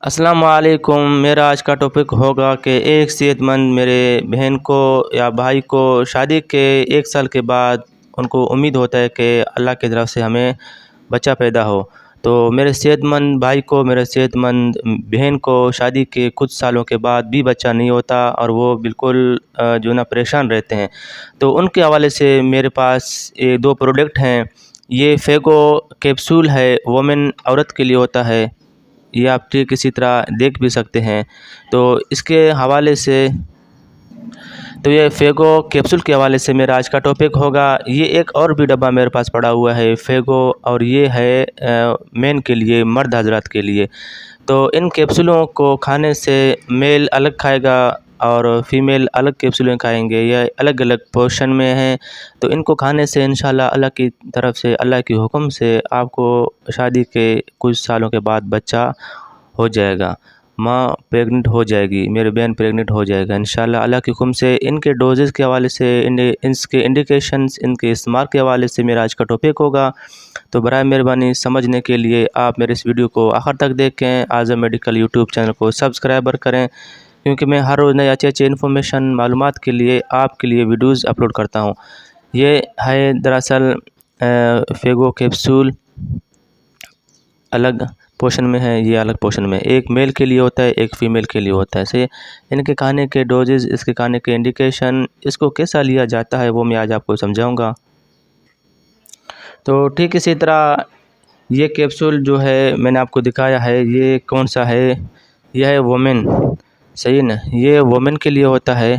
السلام علیکم۔ میرا آج کا ٹاپک ہوگا کہ ایک صحت مند میرے بہن کو یا بھائی کو شادی کے 1 سال کے بعد ان کو امید ہوتا ہے کہ اللہ کی طرف سے ہمیں بچہ پیدا ہو۔ تو میرے صحت مند بھائی کو، میرے صحت مند بہن کو شادی کے کچھ سالوں کے بعد بھی بچہ نہیں ہوتا اور وہ بالکل جو نا پریشان رہتے ہیں۔ تو ان کے حوالے سے میرے پاس 2 پروڈکٹ ہیں۔ یہ فیگو کیپسول ہے، وومن عورت کے لیے ہوتا ہے، یہ آپ ٹھیک اسی طرح دیکھ بھی سکتے ہیں۔ تو اس کے حوالے سے یہ فیگو کیپسول کے حوالے سے میرا آج کا ٹاپک ہوگا۔ یہ ایک اور بھی ڈبہ میرے پاس پڑا ہوا ہے فیگو، اور یہ ہے مین کے لیے، مرد حضرات کے لیے۔ تو ان کیپسولوں کو کھانے سے میل الگ کھائے گا اور فیمیل الگ کیپسولیں کھائیں گے، یہ الگ الگ پورشن میں ہیں۔ تو ان کو کھانے سے انشاءاللہ اللہ کی طرف سے، اللہ کے حکم سے آپ کو شادی کے کچھ سالوں کے بعد بچہ ہو جائے گا، ماں پریگننٹ ہو جائے گی، میرے بہن پریگننٹ ہو جائے گا انشاءاللہ اللہ کے حکم سے۔ ان کے ڈوزز کے حوالے سے، اس کے انڈیکیشنز، ان کے استعمال کے حوالے سے میرا آج کا ٹاپک ہوگا۔ تو برائے مہربانی سمجھنے کے لیے آپ میرے اس ویڈیو کو آخر تک دیکھیں۔ اعظم میڈیکل یوٹیوب چینل کو سبسکرائبر کریں، کیونکہ میں ہر روز نئے اچھے انفارمیشن معلومات کے لیے آپ کے لیے ویڈیوز اپلوڈ کرتا ہوں۔ یہ ہے دراصل فیگو کیپسول، الگ پورشن میں ہے، یہ الگ پورشن میں، ایک میل کے لیے ہوتا ہے، ایک فیمیل کے لیے ہوتا ہے۔ صحیح، ان کے کھانے کے ڈوزز، اس کے کھانے کے انڈیکیشن، اس کو کیسا لیا جاتا ہے وہ میں آج آپ کو سمجھاؤں گا۔ تو ٹھیک اسی طرح یہ کیپسول جو ہے میں نے آپ کو دکھایا ہے، یہ کون سا ہے؟ یہ ہے وومن، صحیح نا، یہ وومن کے لیے ہوتا ہے،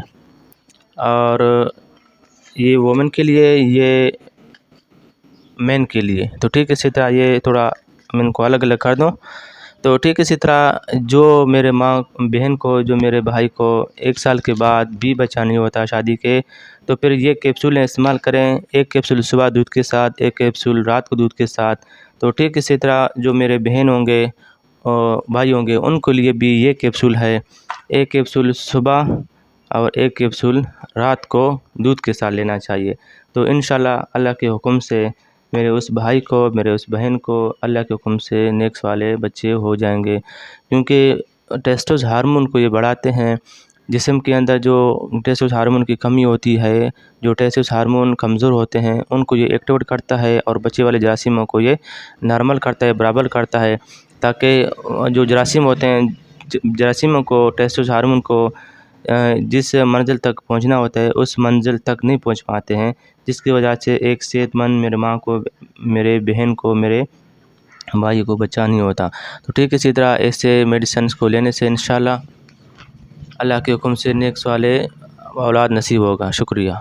اور یہ وومن کے لیے، یہ مین کے لیے۔ تو ٹھیک اسی طرح یہ تھوڑا میں ان کو الگ الگ کر دوں۔ تو ٹھیک اسی طرح جو میرے ماں بہن کو، جو میرے بھائی کو 1 سال کے بعد بھی بچہ نہیں ہوتا شادی کے، تو پھر یہ کیپسولیں استعمال کریں۔ ایک کیپسول صبح دودھ کے ساتھ، ایک کیپسول رات کو دودھ کے ساتھ۔ تو ٹھیک اسی طرح جو میرے بہن ہوں گے اور بھائی ہوں گے، ان کے لیے بھی یہ کیپسول ہے، ایک کیپسول صبح اور ایک کیپسول رات کو دودھ کے ساتھ لینا چاہیے۔ تو انشاءاللہ اللہ کے حکم سے میرے اس بھائی کو، میرے اس بہن کو اللہ کے حکم سے نیکس والے بچے ہو جائیں گے، کیونکہ ٹیسٹوس ہارمون کو یہ بڑھاتے ہیں۔ جسم کے اندر جو ٹیسٹوس ہارمون کی کمی ہوتی ہے، جو ٹیسٹوس ہارمون کمزور ہوتے ہیں، ان کو یہ ایکٹیویٹ کرتا ہے، اور بچے والے جراثیموں کو یہ نارمل کرتا ہے، برابر کرتا ہے، تاکہ جو جراثیم ہوتے ہیں، جراثیموں کو ٹیسٹوس ہارمون کو جس منزل تک پہنچنا ہوتا ہے اس منزل تک نہیں پہنچ پاتے ہیں، جس کی وجہ سے ایک صحت مند میرے ماں کو، میرے بہن کو، میرے بھائی کو بچہ نہیں ہوتا۔ تو ٹھیک اسی طرح ایسے میڈیسنس کو لینے سے انشاءاللہ اللہ کے حکم سے نیکس والے اولاد نصیب ہوگا۔ شکریہ۔